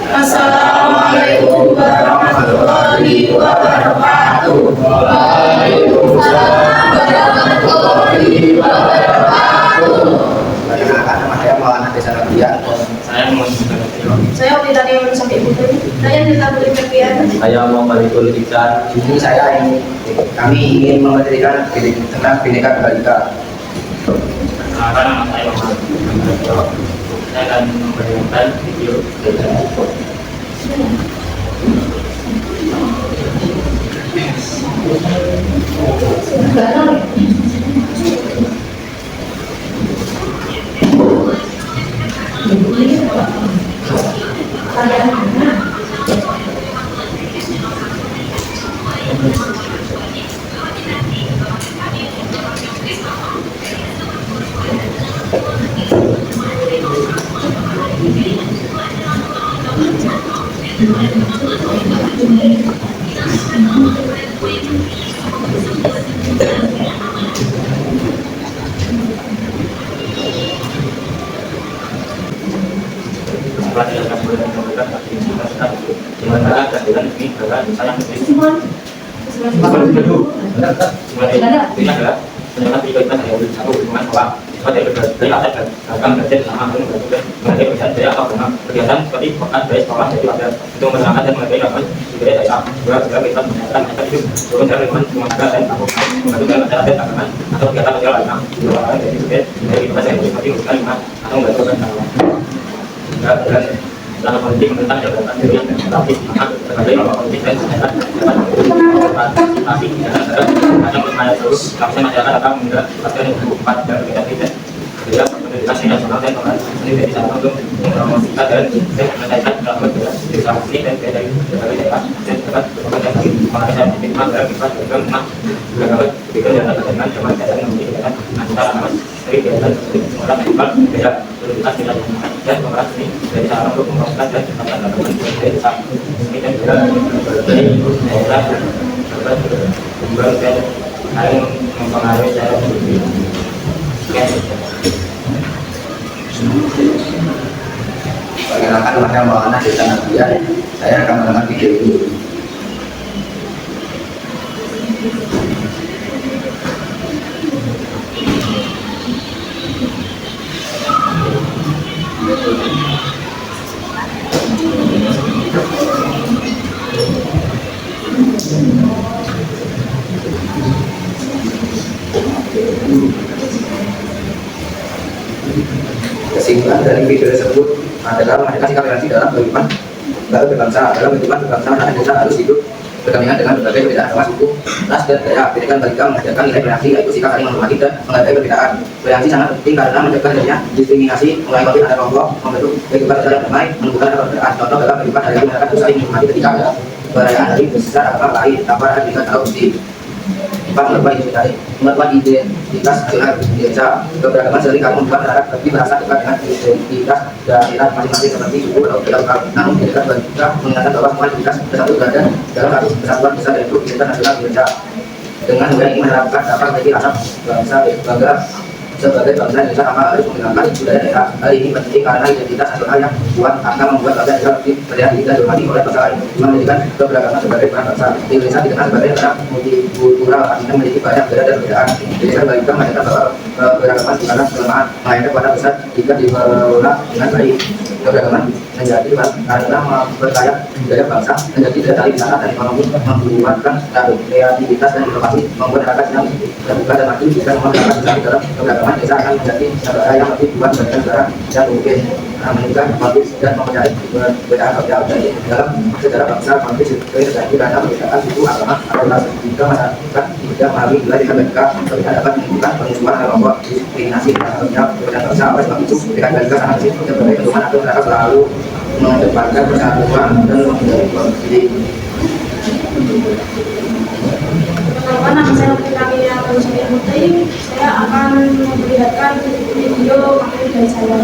Assalamualaikum warahmatullahi wabarakatuh. Waalaikumsalam warahmatullahi wabarakatuh. Perkenalkan, nama saya Maulana Desa Rabian. Saya Tani sampai Putri. Saya Nita Putri Febrian. Saya Muhammadul Iksan. Di sini kami ingin memberikan tentang Bhinneka Tunggal Ika. Nama saya Muhammad. Saya akan memberikan video kegiatan seperti makan dari sekolah jadi ada untuk menerangkan dan mengetahui apa budaya daerah juga kita menyatakan masyarakat hidup turun dari lingkungan rumah tangga dan kampung membantu dalam acara dan tantangan atau kegiatan sosial lainnya juga lain dari budaya dari inovasi yang menikmati bukan lingkungan atau membantu dan dan dalam politik tentang jabatan diri yang relatif maka berbagai norma politik dan kesehatan dapat partisipasi dan akan bermaya terus lapisan masyarakat akan menggak pasca 2004 dan tidak juga pendidikan nasional dan peran seni dari sana untuk mempromosikan dan menyelesaikan dalam bergerak desa seni dan dari berbagai daerah dan dapat berbagai dari pengajaran sentimen dan kipas berbagai rumah juga dapat diberikan dan dapat dengan zaman dan memberikan antara anak dari kegiatan orang lokal beda prioritas nilai dan pemeran seni dari sana untuk mempromosikan dan menciptakan lapangan dari desa seni dan juga berbagai daerah dapat berkembang dan saling mempengaruhi cara berpikir. Perkenalkan, nama saya Maulana Desa Rabian. Saya akan menonton video ini. Kesimpulan dari video tersebut adalah menghadirkan sikap toleransi dalam kehidupan berbangsa. Dalam kehidupan berbangsa, masyarakat desa harus hidup berdampingan dengan berbagai perbedaan agama, suku, ras, dan budaya. Pendidikan balita mengajarkan nilai toleransi, yaitu sikap saling menghormati dan menghargai perbedaan. Toleransi sangat penting karena mencegah adanya diskriminasi, mulai konflik antar kelompok, membentuk kehidupan sosial yang damai, menumbuhkan perbedaan. Contoh dalam kehidupan hari-hari masyarakat harus saling menghormati ketika ada perayaan dari besar agama lain tanpa ada beda atau bukti. Memperkuat identitas nasional di desa. Keberagaman sering kali membuat masyarakat lebih merasa dekat dengan identitas daerah masing-masing seperti suku atau budaya lokal. Namun pendidikan balita mengingatkan bahwa semua identitas bersatu berada dalam satu kesatuan besar, yaitu identitas nasional di desa. Dengan budaya ini masyarakat dapat memiliki rasa bangsa bangga sebagai bangsa Indonesia tanpa harus menghilangkan budaya daerah. Hal ini penting karena identitas nasional yang kuat akan membuat bangsa Indonesia lebih berdaya diri dan dihormati oleh bangsa lain. Menjadikan keberagaman sebagai peran bangsa. Indonesia dikenal sebagai negara multikultural, artinya memiliki banyak budaya dan perbedaan. Pendidikan balita mengajarkan bahwa keberagaman bukanlah kelemahan, melainkan pada besar jika dikelola dengan baik. Keberagaman menjadi karena memperkaya budaya bangsa, menjadi daya tarik wisata dan ekonomi, menguatkan kreativitas dan inovasi, membuat masyarakat yang terbuka dan maju. Jika semua masyarakat bisa dalam keberagaman, desa akan menjadi negara yang lebih kuat sebagai negara yang mungkin meningkat konflik dan mempercayai perbedaan sosial. Dalam sejarah bangsa, konflik sering terjadi karena perbedaan suku, agama, atau ras. Jika masyarakat tidak memahami nilai mereka, mereka dapat menimbulkan pengusuhan kelompok, diskriminasi, dan harusnya perbedaan bangsa. Oleh sebab itu, pendidikan balita sangat penting sebagai pedoman agar masyarakat selalu mengedepankan persatuan dan menjadi kondisi. Perkenalkan, nama saya Putri. Saya akan memperlihatkan video materi dari saya.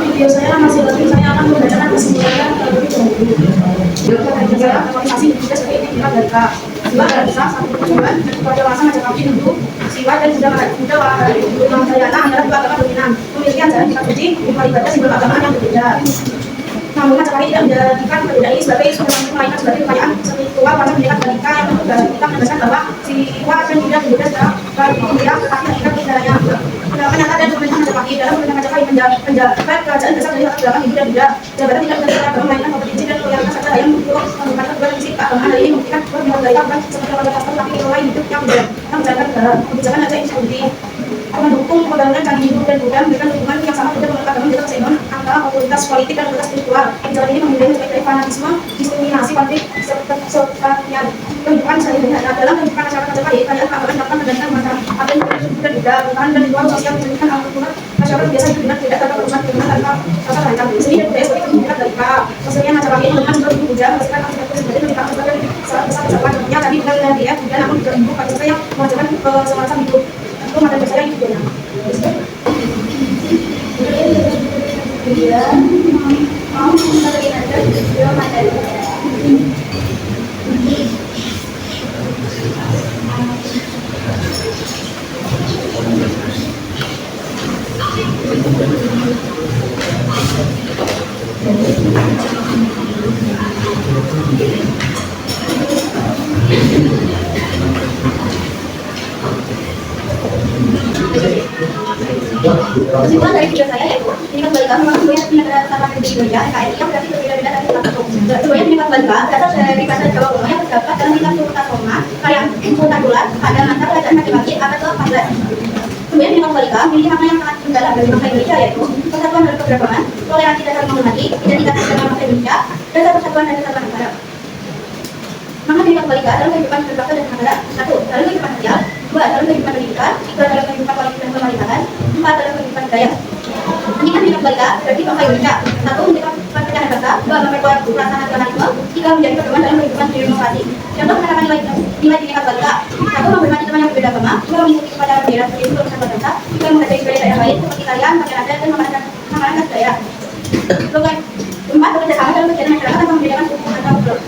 Video saya masih lanjut, saya akan membacakan kesimpulan terlebih dahulu. Video saya organisasi juga seperti ini kita dari Siwa dan Desa satu tujuan dan kepada masa ngajak kami untuk Siwa dan sudah olahraga adalah dua agama dominan. memiliki ajaran kitab suci, ritual ibadah simbol agama yang berbeda. Namun acara ini tidak menjadikan perbedaan ini sebagai suatu melainkan sebagai kekayaan spiritual pada pendidikan balita yang kita menegaskan bahwa siswa dan tidak dibuka secara berpihak tetapi hakikat negaranya. Pendalaman nyata dan pemerintah Majapahit dalam undang-undang Majapahit menjabat kerajaan dasar dari agama Hindu dan Buddha. Jabatan tidak berdasarkan agama melainkan kompetensi dan loyalitas adalah yang menggunakan kedua fungsi keagamaan. Hal ini membuktikan bahwa balita bukan seperti warga kasar tetapi nilai hidup yang menjalankan negara. Kebijakan ada institusi mendukung pembangunan candi Hindu dan Buddha, memberikan dukungan yang sama untuk menurut agama menjaga keseimbangan antara otoritas politik dan otoritas spiritual. Kebijakan ini menghindari aspek dari fanatisme, diskriminasi, konflik, serta kehidupan sehari-hari. Dalam kehidupan masyarakat Majapahit, kerajaan keagamaan melakukan perbandingan antara apa yang dan Buddha, perubahan dan ritual sosial menunjukkan al-Quran. Masyarakat biasa hidup dengan tidak tanpa perubahan tentang rasa ragam. Seni dan budaya sebagai pendidikan balita. Kesenian Majapahit dengan seluruh Buddha menghasilkan arsitektur sebagai pendidikan sebagai salah besar kesatuannya tadi bukan dengan dia Buddha, namun juga ibu pancasila yang mengajarkan semacam hidup. Itu materi saya itu benar. Dia mau mencari aja dia materi. Kesimpulan dari video saya yaitu pendidikan balita memang semuanya negara sama di Indonesia NKRI yang berarti berbeda-beda dari satu. Semuanya pendidikan balita berasal dari bahasa Jawa kuno yang terdapat dalam kitab Sutasoma karya Puntakulat pada masa kerajaan Majapahit abad ke-14. Semuanya pendidikan balita memiliki makna yang sangat mendalam bagi bangsa Indonesia yaitu persatuan dan keberagaman, toleransi dasar menghormati, identitas nasional bangsa Indonesia, dasar persatuan dan kesatuan negara. Makna pendidikan balita dalam kehidupan berbangsa dan negara: 1. Dalam kehidupan sosial, 2. Dalam kehidupan pendidikan, 3. Dalam kehidupan politik dan pemerintahan, 4. Dalam kehidupan budaya. Pendidikan balita berarti bangsa Indonesia: 1. Menjaga perpecahan bangsa, 2. Memperkuat perasaan nasionalisme, 3. Menjadi pedoman dalam kehidupan demokrasi. Contoh penerapan nilai pendidikan balita: 1. Menghormati teman yang berbeda agama, 2. Mengikuti upacara bendera sebagai simbol persatuan bangsa, 3. Menghargai budaya daerah lain seperti tarian, pakaian adat dan makanan khas daerah. 4. Bekerja sama dalam kegiatan masyarakat tanpa membedakan suku atau blok.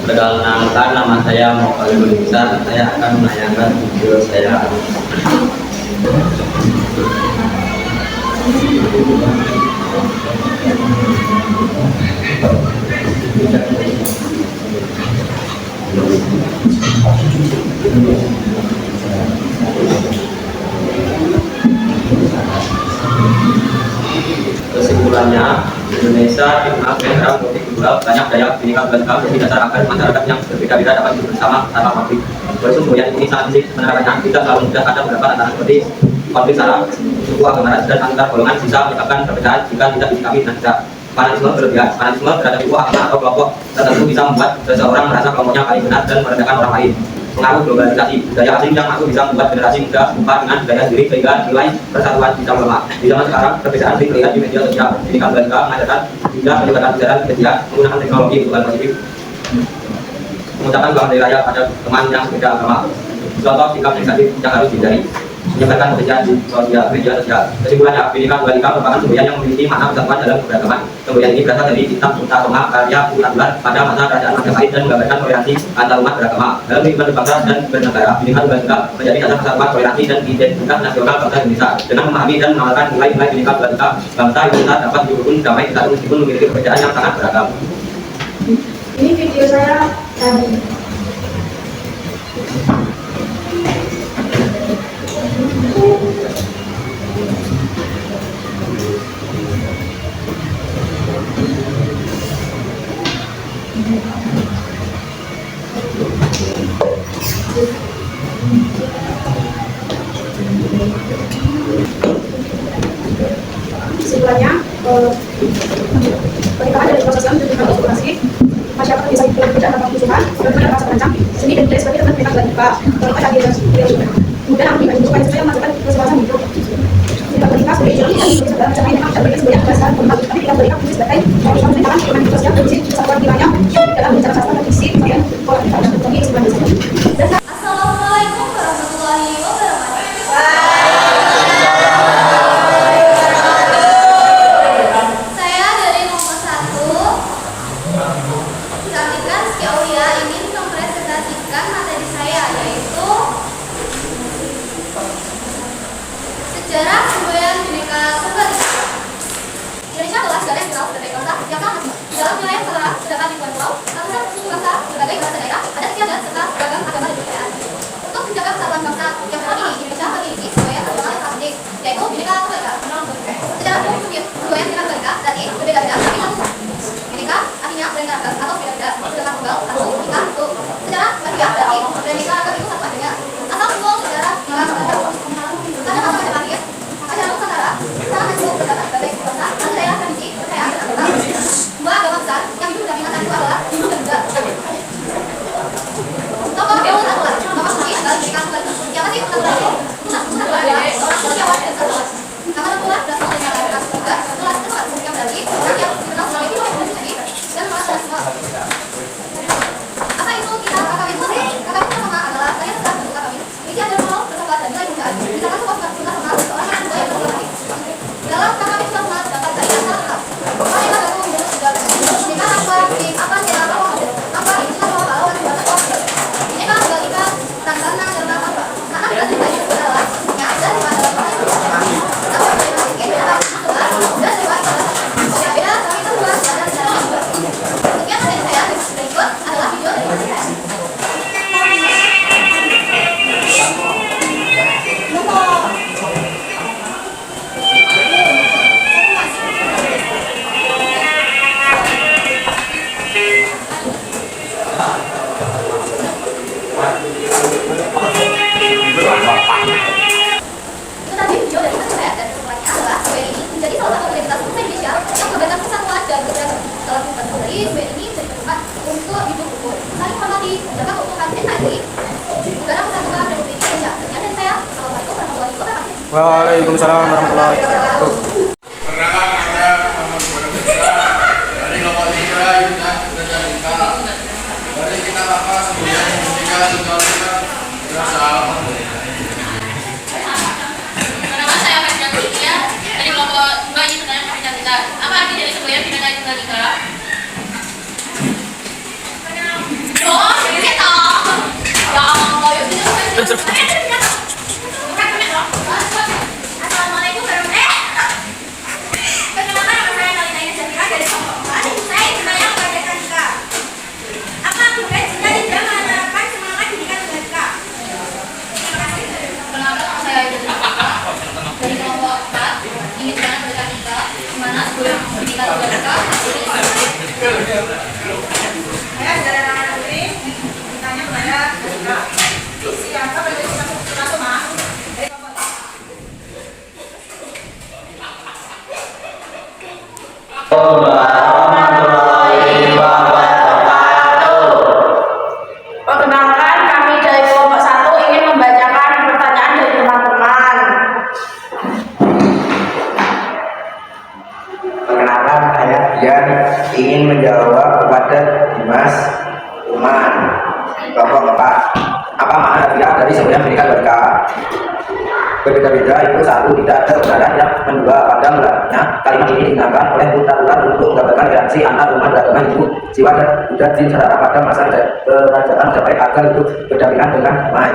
Perkenalkan, nama saya Muhammad Besar. Saya akan menayangkan video saya. Kesimpulannya, Indonesia dikenal sebagai negara multikultural, banyak daya pendidikan balita menjadi dasar agar masyarakat yang berbeda-beda dapat hidup bersama tanpa konflik. Walaupun semboyan ini sangat sulit menerapkannya, tidak selalu mudah, ada beberapa tantangan seperti konflik sara, suku, agama, ras, dan antar golongan bisa menyebabkan perpecahan jika tidak disikapi dengan bijak. Fanatisme berlebihan, fanatisme terhadap suku, agama, atau kelompok tertentu bisa membuat seseorang merasa kelompoknya paling benar dan merendahkan orang lain. Pengaruh globalisasi, budaya asing yang masuk bisa membuat generasi muda lupa dengan budaya sendiri sehingga nilai persatuan bisa melemah. Di zaman sekarang, perbedaan sering terlihat di media sosial. Pendidikan balita mengajarkan juga penyebaran ajaran kebencian menggunakan teknologi untuk hal positif. Mengucapkan selamat hari raya pada teman yang berbeda agama. Contoh sikap negatif yang harus dihindari. Menyebarkan kebencian di media sosial. Kesimpulannya, pendidikan balita merupakan semboyan yang memiliki makna persatuan dalam keberagaman. Semboyan ini berasal dari kitab Sutasoma karya Puntakulat pada masa kerajaan Majapahit dan menggambarkan toleransi antar umat beragama. Dalam kehidupan berbangsa dan bernegara, pendidikan balita menjadi dasar persatuan, toleransi, dan identitas nasional bangsa Indonesia. Dengan memahami dan mengamalkan nilai-nilai pendidikan balita, bangsa Indonesia dapat hidup rukun damai satu meskipun memiliki perbedaan yang sangat beragam. Ini video saya tadi. Kesimpulannya, pernikahan dari proses sosial menjadi edukasi masyarakat bisa hidup berbeda tanpa musuhan dan tidak merasa terancam. Seni dan budaya sebagai teman pendidikan balita terlepas dari kemudian aku ingin supaya saya menghasilkan kesempatan hidup. Tidak balita sebagai jalan yang bisa dalam cara yang tidak berarti sebagai kebiasaan formal, tapi tidak balita fungsi sebagai pemerintahan ekonomi sosial fungsi kesatuan wilayah dalam bicara sastra dan fisik kemudian pola kita dan teknologi sebenarnya. Assalamualaikum warahmatullahi wabarakatuh. Saya dari nomor 1, Cantika Rizky Aulia, ingin mempresentasikan materi saya yaitu semboyan Bhinneka Tunggal Ika. Indonesia adalah negara yang dikenal sebagai bangsa yang sangat maju. Dalam wilayah Nusantara terdapat ribuan pulau, ratusan suku bangsa, berbagai bahasa daerah, adat istiadat, serta beragam agama dan kebudayaan. Untuk menjaga persatuan bangsa yang kuat ini, Indonesia memiliki semboyan nasional yang sangat penting, yaitu Bhinneka Tunggal Ika. Secara umum, semboyan Bhinneka Tunggal Ika berarti berbeda-beda tapi satu. Bhinneka artinya beraneka atau berbeda-beda, sedangkan tunggal satu, ika satu. Secara spasial berarti beraneka ragam itu satu adanya. Asal usul sejarah hingga Nusantara. Karena kalau kita lihat, masyarakat Nusantara sangat maju terdapat berbagai bangsa, dan daerah tradisi, kepercayaan dan agama. Dua agama besar yang hidup berdampingan itu adalah Hindu dan Buddha. Tokoh Dewa Tunggal, tokoh suci adalah Bhinneka Tunggal Ika. Siapa sih Tunggal Ika? Tunggal adalah seorang sosiawan dan sosiawan. Nama Tunggal berasal dari kata Tunggal, Tunggal yang berarti orang yang dikenal sebagai ibu yang berani dan merasa semua. Apa itu kita kakawin? Kakawin pertama adalah saya setelah bentuk kakawin. Ini adalah moral bersahabat dan nilai budaya. Misalkan sebuah pertunjukan sama seorang yang budaya berlari. Dalam kakawin sama dapat dari yang salah satu. Orang yang baru hidup sudah kita apa di apa sih apa ini sama kalau ada bahasa ini kan Tunggal Ika tantangan karena apa? Karena kita tidak itu adalah yang ada di pada orang yang dapat dimasukin dalam dan riwayat berbeda kami terbuat dan cara membuat. Sekian dari saya, berikut adalah video dari saya. Itu tadi video dari saya dan kesimpulannya adalah semboyan ini menjadi salah satu identitas bangsa Indonesia yang memberikan persatuan dan keberagaman. Dalam kehidupan dari semboyan ini menjadi pedoman untuk hidup rukun, saling menghormati, menjaga keutuhan NKRI, negara kesatuan Republik Indonesia. Sekian dari saya. Assalamualaikum warahmatullahi wabarakatuh. Waalaikumsalam warahmatullahi wabarakatuh. Perkenalkan saya Muhammad Muhammad dari kelompok 3 Yuda dan Ika. Dari kita kakak semboyan Bhinneka Tunggal Ika berasal Nama saya Ferdinand Sultia dari kelompok 2 Yuda dan Ika. Apa arti dari semboyan Bhinneka Tunggal Ika? Oh, kita. Ya Allah, yuk kita. Assalamualaikum warahmatullahi wabarakatuh. Perkenalkan nama saya Kalita Ina Zafira dari kelompok 4. Saya bertanya kepada Ika. Apa akibat jika tidak menerapkan semangat Bhinneka Tunggal Ika? Terima kasih. Perkenalkan nama saya Aida dari kelompok 4. Ingin bertanya kepada Ika, di mana semboyan Bhinneka Tunggal Ika? Saya adalah Rana Putri, ditanya kepada Ika. Siapa menjadi kita semua dari kelompok Perkenalkan, kami dari kelompok 1 ingin membacakan pertanyaan dari teman-teman. Perkenalkan, saya Dian ingin menjawab kepada Dimas Uman. Kelompok 4. Apa makna harfiah dari semboyan Bhinneka Tunggal Ika? Berbeda-beda itu satu, tidak ada kebenaran yang kedua. Pada mulanya kalimat ini digunakan oleh Mutalulan untuk menggambarkan reaksi antar umat beragama Hindu, Siwa dan Buddha di Nusantara pada masa kerajaan Majapahit agar itu berdampingan dengan damai.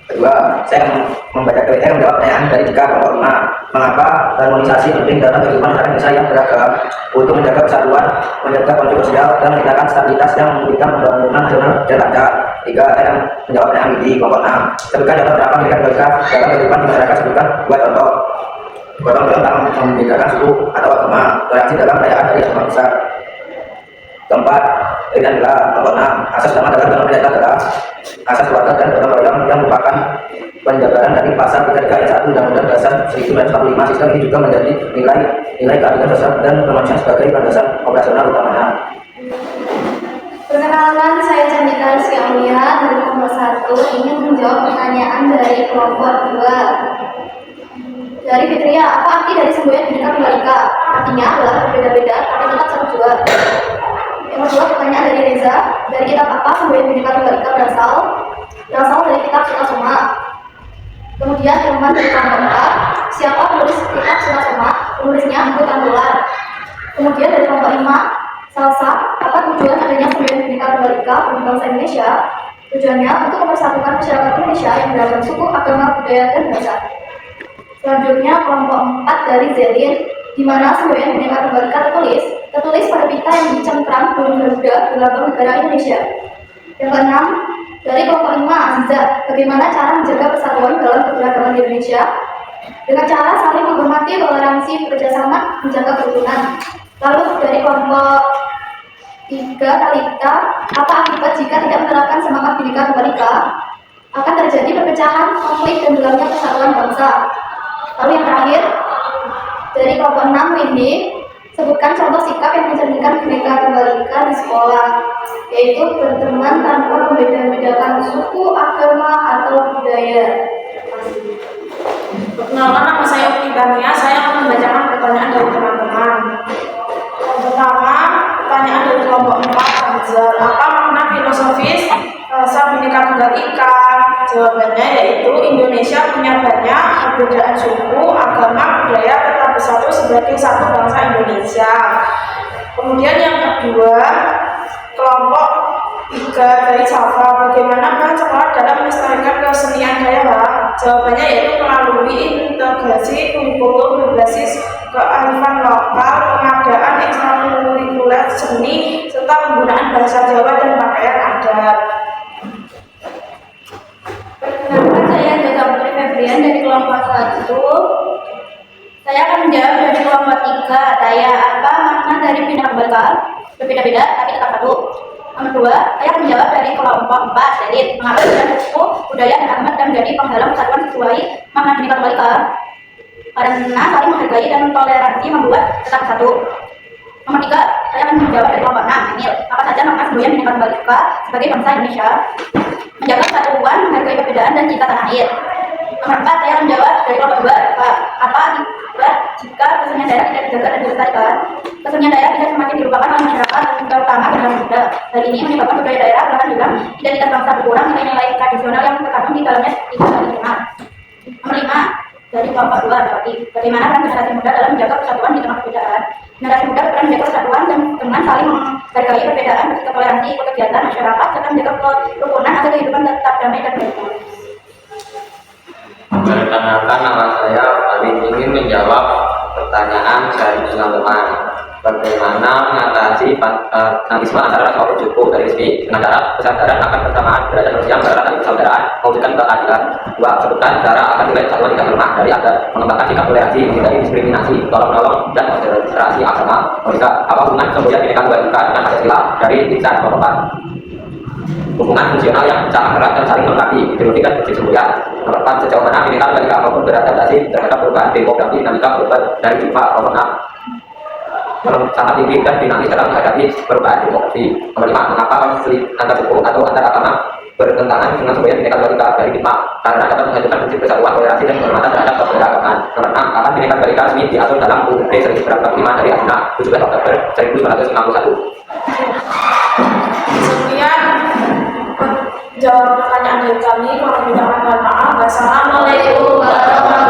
Kedua, saya membaca menjawab pertanyaan dari Ika kelompok 5. Mengapa harmonisasi penting dalam kehidupan masyarakat Indonesia yang beragam untuk menjaga persatuan, menjaga konflik sosial, dan menciptakan stabilitas yang memberikan pembangunan nasional dan lancar. 3, saya menjawab pertanyaan ini kelompok 6. Sebutkan contoh berapa Bhinneka Tunggal Ika dalam kehidupan masyarakat. Sebutkan 2 contoh. Gotong royong dalam membedakan suku atau agama, toleransi dalam perayaan dari agama besar. Keempat, ini adalah kelompok 6. Asas utama dalam perayaan adalah asas keluarga dan gotong royong yang merupakan penjabaran dari pasal 33 ayat 1 Undang-Undang Dasar 1945. Sistem ini juga menjadi nilai keadilan sosial dan kemanusiaan sebagai landasan operasional utamanya. Perkenalkan, saya Candika Rizky Aulia dari kelompok 1 ingin menjawab pertanyaan dari kelompok 2. Dari Fitria, apa arti dari semboyan Bhinneka Tunggal Ika? Artinya adalah berbeda-beda tapi tetap satu jua. Yang kedua, pertanyaan dari Reza, dari kitab apa semboyan Bhinneka Tunggal Ika berasal dari kitab Suna Soma. Kemudian Ilman dari kelompok 4, siapa penulis kitab Suna Soma? Penulisnya Empu Tambulan. Kemudian dari kelompok 5, Salsa, apa tujuan adanya semboyan Bhinneka Tunggal Ika bagi bangsa Indonesia? Tujuannya untuk mempersatukan masyarakat Indonesia yang beragam suku, agama, budaya, dan bahasa. Selanjutnya kelompok 4 dari Zelin, di mana semboyan Bhinneka Tunggal Ika tertulis pada pita yang dicengkram Garuda Lambang Negara Indonesia. Yang keenam, dari kelompok 5 Aziza, bagaimana cara menjaga persatuan dalam keberagaman Indonesia dengan cara saling menghormati, toleransi, bekerjasama, menjaga kerukunan. Lalu dari kelompok 3 Talita, apa akibat jika tidak menerapkan semangat Bhinneka Tunggal Ika? Akan terjadi perpecahan, konflik, dan hilangnya persatuan bangsa. Lalu yang terakhir, dari kelompok 6 Windy, sebutkan contoh sikap yang mencerminkan Bhinneka Tunggal Ika di sekolah, yaitu berteman tanpa membeda-bedakan suku, agama, atau budaya. Perkenalkan, nama saya Ukti Tania. Saya akan membacakan pertanyaan dari teman-teman. Yang pertama, pertanyaan dari kelompok 4 Hamzah. Apa makna filosofis rasa Bhinneka Tunggal Ika? Jawabannya yaitu Indonesia punya banyak perbedaan suku, agama, budaya, tetap bersatu sebagai satu bangsa Indonesia. Kemudian yang kedua, kelompok 3 dari Java, bagaimana peran sekolah dalam melestarikan kesenian daerah? Jawabannya yaitu melalui integrasi kurikulum berbasis kearifan lokal, pengadaan ekstrakurikuler seni, serta penggunaan bahasa Jawa dan pakaian adat. Perkenalkan, saya Jaga Putri Febrian dari kelompok 1. Saya akan menjawab dari kelompok 3. Saya apa makna dari Bhinneka Tunggal Ika? Berbeda-beda tapi tetap satu. Nomor 2, saya akan menjawab dari kelompok 4. Jadi mengapa perbedaan suku, budaya, dan agama tidak menjadi penghalang persatuan sesuai makna Bhinneka Tunggal Ika? Karena saling menghargai dan toleransi membuat tetap satu. Nomor 3, saya akan menjawab dari kelompok 6. Emil, apa saja makna semboyan Bhinneka Tunggal Ika sebagai bangsa Indonesia? Menjaga persatuan, menghargai perbedaan, dan cinta tanah air. Nomor 4, saya akan menjawab dari kelompok 2. Apa akibat jika kesenian daerah tidak dijaga dan dilestarikan? Kesenian daerah bisa semakin dilupakan oleh masyarakat, terutama generasi muda. Hal ini menyebabkan budaya daerah perlahan hilang, identitas bangsa berkurang, nilai-nilai tradisional yang terkandung di dalamnya tidak dikenal. Nomor 5, dari kelompok 2, berarti bagaimana peran generasi muda dalam menjaga persatuan di tengah perbedaan? Generasi muda berperan menjaga persatuan dan dengan saling menghargai perbedaan, bersikap toleransi, ikut kegiatan masyarakat, serta menjaga kerukunan agar kehidupan tetap damai dan baik. Perkenalkan, nama saya paling ingin menjawab pertanyaan dari teman-teman. Bagaimana mengatasi fanatisme antara ras maupun suku dari segi dengan cara kesadaran akan persamaan derajat manusia berada di persaudaraan, mewujudkan keadilan. 2. Sebutkan cara akan nilai persatuan tidak lemah dari agar mengembangkan sikap toleransi, menghindari diskriminasi, tolong-menolong, dan moderasi agama. 3. Apa hubungan semboyan Bhinneka Tunggal Ika dengan Pancasila dari Iksan Kelompok? Hubungan fungsional yang sangat erat dan saling melengkapi, ideologi dan prinsip semboyan. Nomor 4, sejauh mana Bhinneka Tunggal Ika mampu beradaptasi terhadap perubahan demografi dinamika global dari Jepang. Nomor 6, sangat tinggi dan dinamis dalam menghadapi perubahan demografi. Nomor 5, mengapa konflik antar suku atau antar agama bertentangan dengan semboyan Bhinneka Tunggal Ika dari Jepang? Karena dapat menghadirkan prinsip persatuan, toleransi, dan penghormatan terhadap keberagaman. Nomor 6, kapan Bhinneka Tunggal Ika resmi diatur dalam UUD 1945 dari Asuna 17 Oktober 1951. Sekian jawab pertanyaan dari kami. Kalau tidak, mohon maaf. Wassalamualaikum warahmatullahi wabarakatuh.